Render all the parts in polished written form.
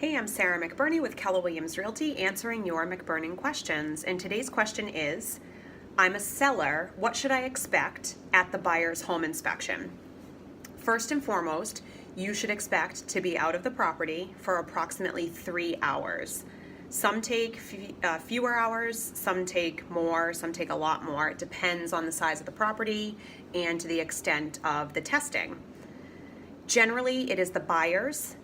Hey, I'm Sarah McBurney with Keller Williams Realty answering your MacBurning questions. And today's question is, I'm a seller, what should I expect at the buyer's home inspection? First and foremost, you should expect to be out of the property for approximately 3 hours. Some take fewer hours, some take more, some take a lot more. It depends on the size of the property and to the extent of the testing. Generally, it is the buyer's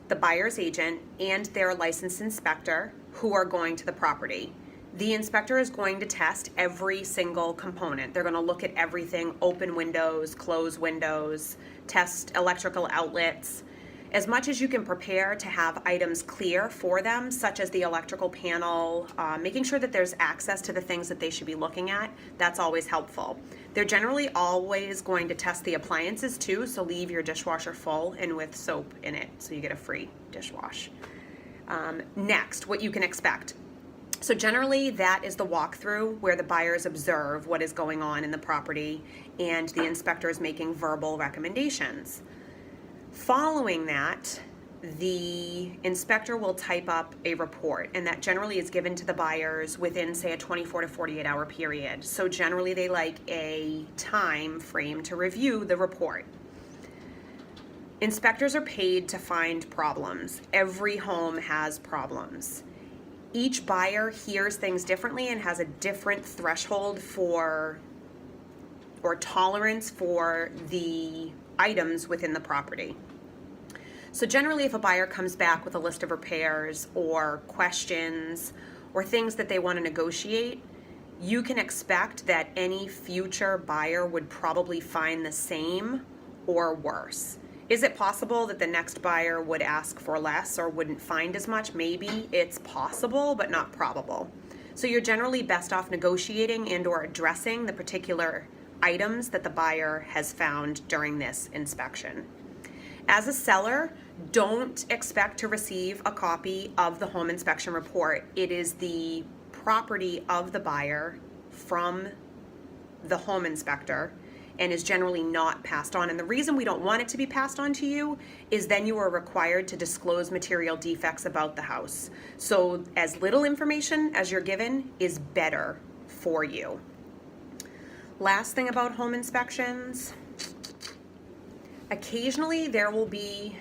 agent, and their licensed inspector who are going to the property. The inspector is going to test every single component. They're going to look at everything, open windows, close windows, test electrical outlets. As much as you can prepare to have items clear for them, such as the electrical panel, making sure that there's access to the things that they should be looking at, that's always helpful. They're generally always going to test the appliances too, so leave your dishwasher full and with soap in it, so you get a free dishwash. Next, what you can expect. So generally that is the walkthrough where the buyers observe what is going on in the property and the inspector is making verbal recommendations. Following that, the inspector will type up a report, and that generally is given to the buyers within, say, a 24 to 48 hour period. So generally they like a time frame to review the report. Inspectors are paid to find problems. Every home has problems. Each buyer hears things differently and has a different threshold for or tolerance for the items within the property. So generally, if a buyer comes back with a list of repairs or questions or things that they want to negotiate, you can expect that any future buyer would probably find the same or worse. Is it possible that the next buyer would ask for less or wouldn't find as much? Maybe. It's possible, but not probable. So you're generally best off negotiating and or addressing the particular items that the buyer has found during this inspection. As a seller, don't expect to receive a copy of the home inspection report. It is the property of the buyer from the home inspector and is generally not passed on. And the reason we don't want it to be passed on to you is then you are required to disclose material defects about the house. So as little information as you're given is better for you. Last thing about home inspections, occasionally there will be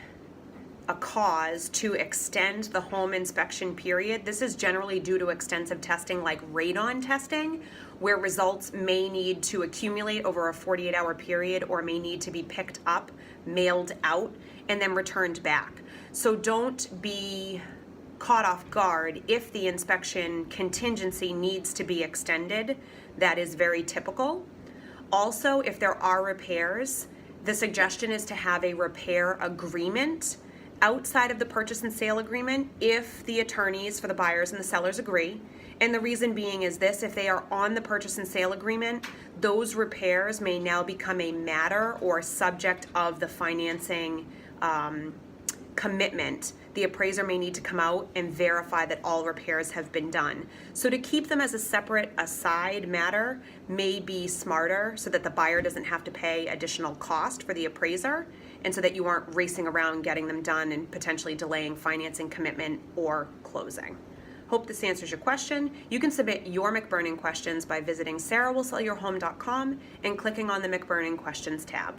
a cause to extend the home inspection period. This is generally due to extensive testing like radon testing, where results may need to accumulate over a 48-hour period or may need to be picked up, mailed out, and then returned back. So don't be caught off guard if the inspection contingency needs to be extended. That is very typical. Also, if there are repairs, the suggestion is to have a repair agreement outside of the purchase and sale agreement if the attorneys for the buyers and the sellers agree. And the reason being is this: if they are on the purchase and sale agreement, those repairs may now become a matter or subject of the financing commitment. The appraiser may need to come out and verify that all repairs have been done. So to keep them as a separate aside matter may be smarter so that the buyer doesn't have to pay additional cost for the appraiser and so that you aren't racing around getting them done and potentially delaying financing commitment or closing. Hope this answers your question. You can submit your MacBurning questions by visiting sarahwillsellyourhome.com and clicking on the MacBurning Questions tab.